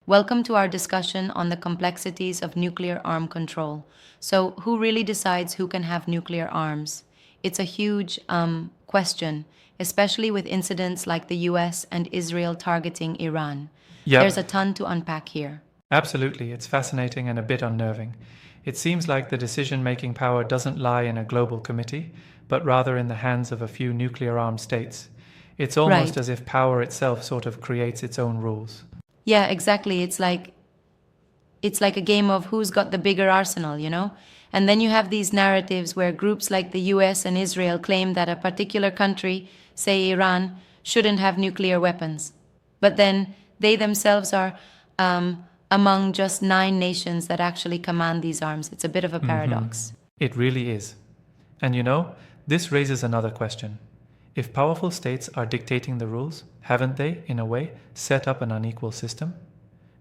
Welcome to our discussion on the complexities of nuclear arm control. So, who really decides who can have nuclear arms? It's a huge question, especially with incidents like the US and Israel targeting Iran. There's a Yep, ton to unpack here. absolutely. It's fascinating and a bit unnerving. It seems like the decision making power doesn't lie in a global committee, but rather in the hands of a few nuclear armed states. It's almost Right. as if power itself sort of creates its own rules. Yeah, exactly. It's like a game of who's got the bigger arsenal, you know? And then you have these narratives where groups like the US and Israel claim that a particular country, say Iran, shouldn't have nuclear weapons. But then they themselves are among just 9 nations that actually command these arms. It's a bit of a paradox. It really is. And this raises another question. If powerful states are dictating the rules, haven't they, in a way, set up an unequal system?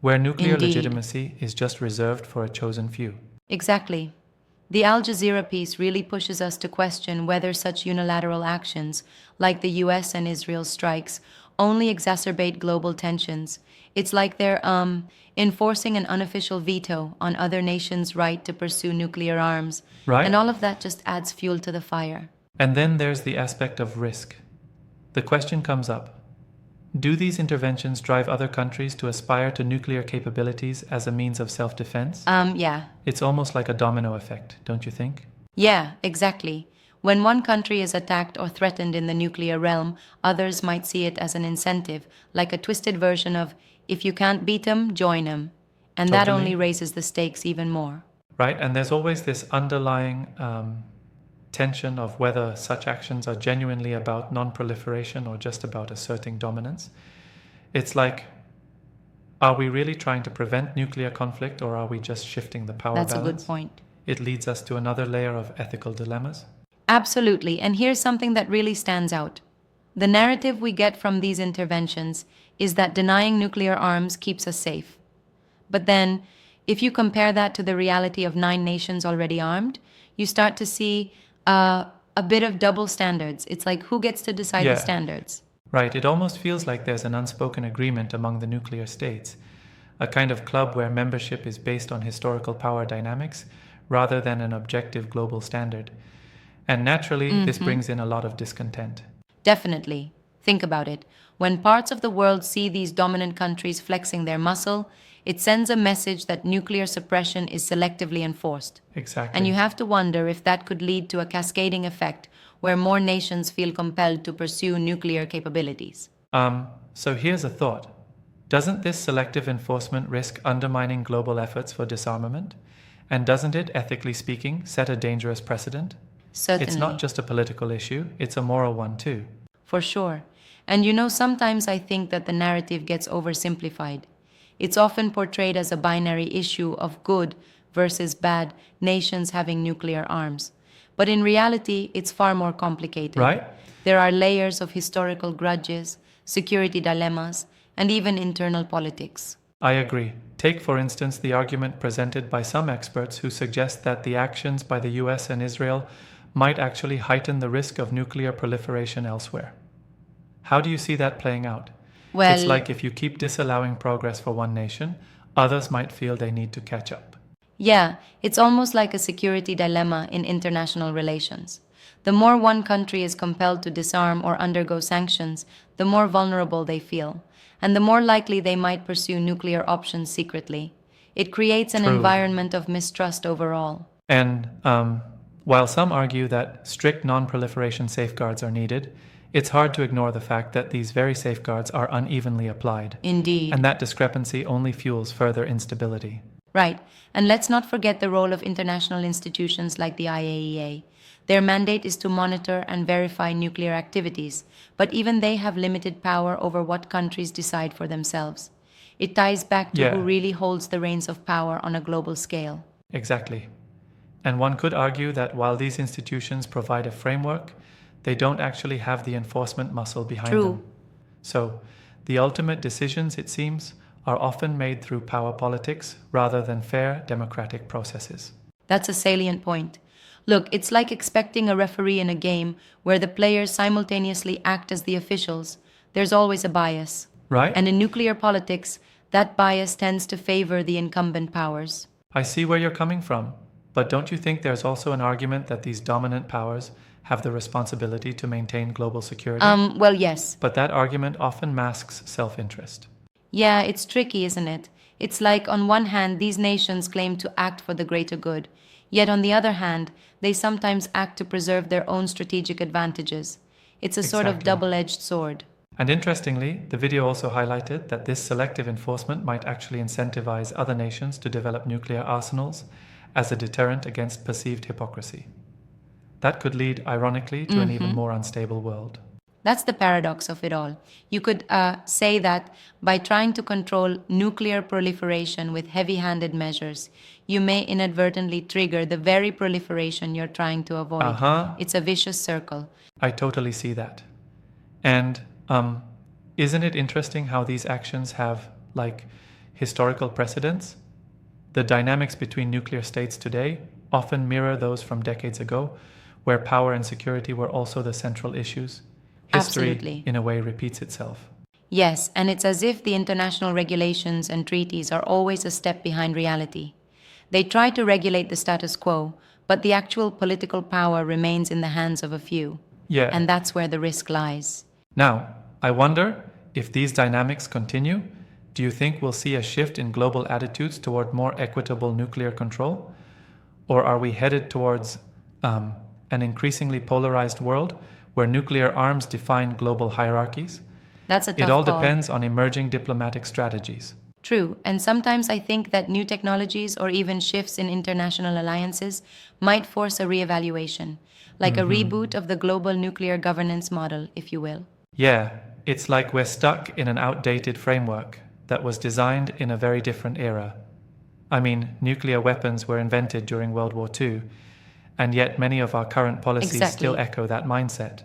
Where nuclear Indeed. legitimacy is just reserved for a chosen few. Exactly. The Aljazeera piece really pushes us to question whether such unilateral actions, like the US and Israel strikes, only exacerbate global tensions. It's like they're enforcing an unofficial veto on other nations' right to pursue nuclear arms, and Right? all of that just adds fuel to the fire. And then there's the aspect of risk. The question comes up. Do these interventions drive other countries to aspire to nuclear capabilities as a means of self defense? Yeah. It's almost like a domino effect, don't you think? Yeah, exactly. When one country is attacked or threatened in the nuclear realm, others might see it as an incentive, like a twisted version of if you can't beat 'em, join 'em. And that only Totally. raises the stakes even more. Right? And there's always this underlying tension of whether such actions are genuinely about non proliferation or just about asserting dominance. It's like, are we really trying to prevent nuclear conflict or are we just shifting the power That's a good balance? point. It leads us to another layer of ethical dilemmas. Absolutely. And here's something that really stands out. The narrative we get from these interventions is that denying nuclear arms keeps us safe. But then, if you compare that to the reality of 9 nations already armed, you start to see a bit of double standards. It's like who gets to decide the Yeah, standards? right. It almost feels like there's an unspoken agreement among the nuclear states, a kind of club where membership is based on historical power dynamics rather than an objective global standard. And naturally, this brings in a lot of discontent. Definitely. Think about it. When parts of the world see these dominant countries flexing their muscle, it sends a message that nuclear suppression is selectively enforced. And you Exactly. have to wonder if that could lead to a cascading effect where more nations feel compelled to pursue nuclear capabilities. So here's a thought. Doesn't this selective enforcement risk undermining global efforts for disarmament? And doesn't it, ethically speaking, set a dangerous precedent? It's not Certainly. just a political issue, it's a moral one too. For sure. And you know, sometimes I think that the narrative gets oversimplified. It's often portrayed as a binary issue of good versus bad nations having nuclear arms. But in reality, it's far more complicated. Right? There are layers of historical grudges, security dilemmas, and even internal politics. I agree. Take, for instance, the argument presented by some experts who suggest that the actions by the US and Israel might actually heighten the risk of nuclear proliferation elsewhere. How do you see that playing out? It's Well, like if you keep disallowing progress for one nation, others might feel they need to catch up. yeah, it's almost like a security dilemma in international relations. The more one country is compelled to disarm or undergo sanctions, the more vulnerable they feel, and the more likely they might pursue nuclear options secretly. It creates an True. environment of mistrust overall. And while some argue that strict non proliferation safeguards are needed, it's hard to ignore the fact that these very safeguards are unevenly applied. Indeed. And that discrepancy only fuels further instability. Right. And let's not forget the role of international institutions like the IAEA. Their mandate is to monitor and verify nuclear activities, but even they have limited power over what countries decide for themselves. It ties back to who Yeah, really holds the reins of power on a global scale. exactly. And one could argue that while these institutions provide a framework, they don't actually have the enforcement muscle behind True. them. So, the ultimate decisions, it seems, are often made through power politics rather than fair democratic processes. That's a salient point. Look, it's like expecting a referee in a game where the players simultaneously act as the officials. There's always a bias. Right? And in nuclear politics, That bias tends to favor the incumbent powers. I see where you're coming from, but don't you think there's also an argument that these dominant powers have the responsibility to maintain global security? Well, yes. But that argument often masks self-interest. Yeah, it's tricky, isn't it? It's like, on one hand, these nations claim to act for the greater good, yet on the other hand, they sometimes act to preserve their own strategic advantages. It's a sort of Exactly. double-edged sword. And interestingly, the video also highlighted that this selective enforcement might actually incentivize other nations to develop nuclear arsenals as a deterrent against perceived hypocrisy. That could lead, ironically, to an even more unstable world. That's the paradox of it all. You could say that by trying to control nuclear proliferation with heavy handed measures, you may inadvertently trigger the very proliferation you're trying to avoid. It's a vicious circle. I totally see that. And isn't it interesting how these actions have, historical precedents? The dynamics between nuclear states today often mirror those from decades ago, where power and security were also the central issues. History, Absolutely. in a way, repeats itself. Yes, and it's as if the international regulations and treaties are always a step behind reality. They try to regulate the status quo, but the actual political power remains in the hands of a few. Yeah. And that's where the risk lies. Now, I wonder if these dynamics continue, do you think we'll see a shift in global attitudes toward more equitable nuclear control? Or are we headed towards an increasingly polarized world where nuclear arms define global hierarchies? That's a tough It all call. depends on emerging diplomatic strategies. True, and sometimes I think that new technologies or even shifts in international alliances might force a reevaluation, like a reboot of the global nuclear governance model, if you will. Yeah, it's like we're stuck in an outdated framework that was designed in a very different era. I mean, nuclear weapons were invented during World War II, and yet many of our current policies Exactly. still echo that mindset.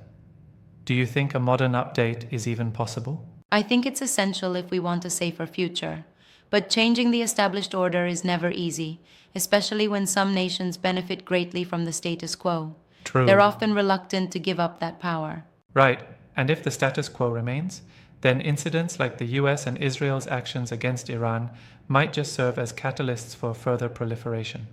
Do you think a modern update is even possible? I think it's essential if we want a safer future. But changing the established order is never easy, especially when some nations benefit greatly from the status quo. True. They're often reluctant to give up that power. Right, and if the status quo remains, then incidents like the US and Israel's actions against Iran might just serve as catalysts for further proliferation.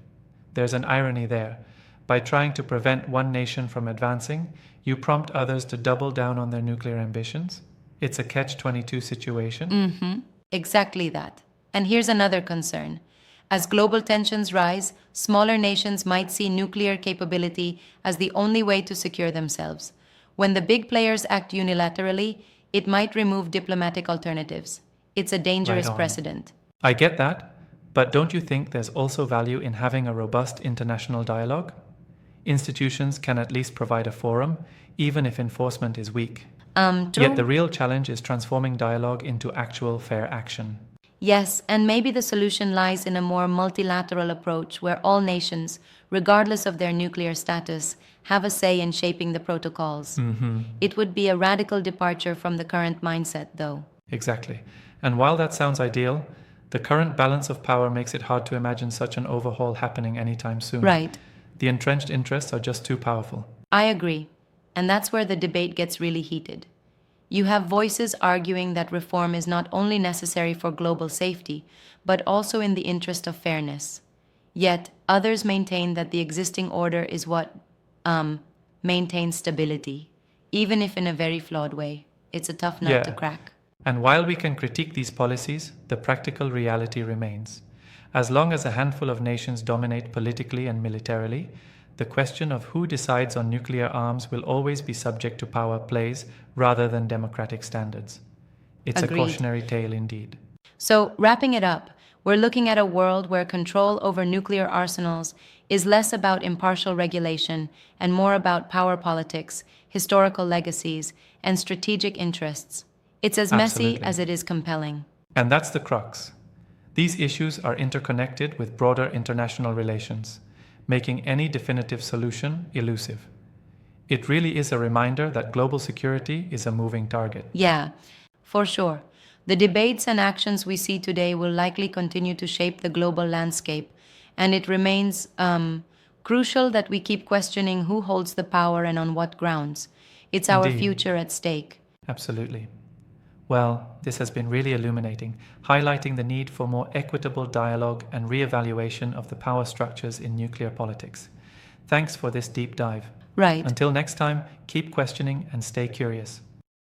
There's an irony there. By trying to prevent one nation from advancing, you prompt others to double down on their nuclear ambitions. It's a catch-22 situation. Exactly that. And here's another concern. As global tensions rise, smaller nations might see nuclear capability as the only way to secure themselves. When the big players act unilaterally, it might remove diplomatic alternatives. It's a dangerous Right on. precedent. I get that, but don't you think there's also value in having a robust international dialogue? Institutions can at least provide a forum, even if enforcement is weak. True. Yet the real challenge is transforming dialogue into actual fair action. Yes, and maybe the solution lies in a more multilateral approach where all nations, regardless of their nuclear status, have a say in shaping the protocols. It would be a radical departure from the current mindset, though. Exactly. And while that sounds ideal, the current balance of power makes it hard to imagine such an overhaul happening anytime soon. Right. The entrenched interests are just too powerful. I agree. And that's where the debate gets really heated. You have voices arguing that reform is not only necessary for global safety, but also in the interest of fairness. Yet, others maintain that the existing order is what maintains stability, even if in a very flawed way. It's a tough nut to crack. And while we can critique these policies, the practical reality remains. As long as a handful of nations dominate politically and militarily, the question of who decides on nuclear arms will always be subject to power plays rather than democratic standards. It's Agreed. a cautionary tale indeed. So, wrapping it up, we're looking at a world where control over nuclear arsenals is less about impartial regulation and more about power politics, historical legacies, and strategic interests. It's as messy Absolutely. as it is compelling. And that's the crux. These issues are interconnected with broader international relations, making any definitive solution elusive. It really is a reminder that global security is a moving target. Yeah, for sure. The debates and actions we see today will likely continue to shape the global landscape, and it remains crucial that we keep questioning who holds the power and on what grounds. It's our Indeed. future at stake. Absolutely. Well, this has been really illuminating, highlighting the need for more equitable dialogue and re-evaluation of the power structures in nuclear politics. Thanks for this deep dive. Right. Until next time, keep questioning and stay curious.